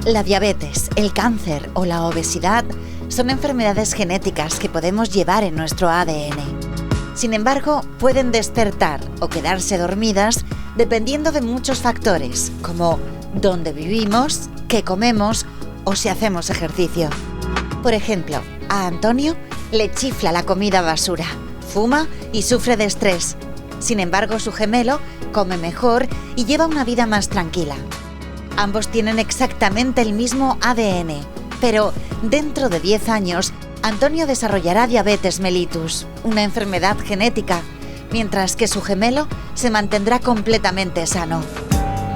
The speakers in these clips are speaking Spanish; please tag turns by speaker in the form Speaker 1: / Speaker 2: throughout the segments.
Speaker 1: La diabetes, el cáncer o la obesidad son enfermedades genéticas que podemos llevar en nuestro ADN. Sin embargo, pueden despertar o quedarse dormidas dependiendo de muchos factores, como dónde vivimos, qué comemos o si hacemos ejercicio. Por ejemplo, a Antonio le chifla la comida basura, fuma y sufre de estrés. Sin embargo, su gemelo come mejor y lleva una vida más tranquila. Ambos tienen exactamente el mismo ADN, pero dentro de 10 años, Antonio desarrollará diabetes mellitus, una enfermedad genética, mientras que su gemelo se mantendrá completamente sano.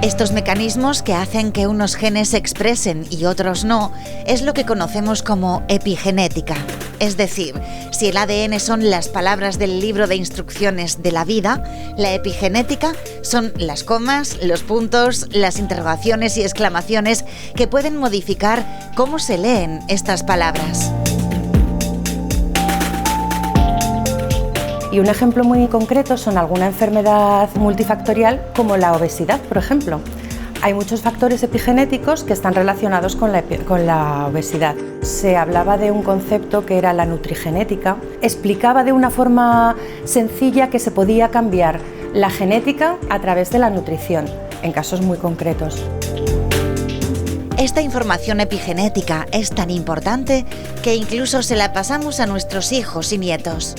Speaker 1: Estos mecanismos que hacen que unos genes se expresen y otros no, es lo que conocemos como epigenética. Es decir, si el ADN son las palabras del libro de instrucciones de la vida, la epigenética son las comas, los puntos, las interrogaciones y exclamaciones que pueden modificar cómo se leen estas palabras.
Speaker 2: Y un ejemplo muy concreto son alguna enfermedad multifactorial como la obesidad, por ejemplo. Hay muchos factores epigenéticos que están relacionados con la obesidad. Se hablaba de un concepto que era la nutrigenética. Explicaba de una forma sencilla que se podía cambiar la genética a través de la nutrición, en casos muy concretos.
Speaker 1: Esta información epigenética es tan importante que incluso se la pasamos a nuestros hijos y nietos.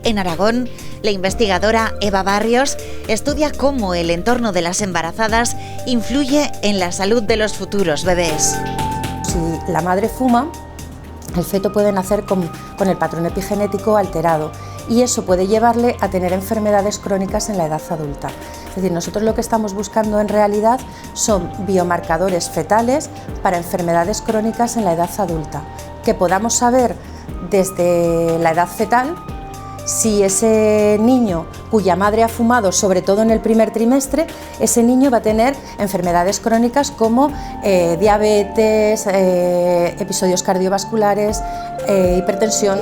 Speaker 1: En Aragón, la investigadora Eva Barrios estudia cómo el entorno de las embarazadas influye en la salud de los futuros bebés.
Speaker 2: Si la madre fuma, el feto puede nacer con el patrón epigenético alterado y eso puede llevarle a tener enfermedades crónicas en la edad adulta. Es decir, nosotros lo que estamos buscando en realidad son biomarcadores fetales para enfermedades crónicas en la edad adulta, que podamos saber desde la edad fetal si ese niño cuya madre ha fumado, sobre todo en el primer trimestre, ese niño va a tener enfermedades crónicas como diabetes, episodios cardiovasculares, hipertensión.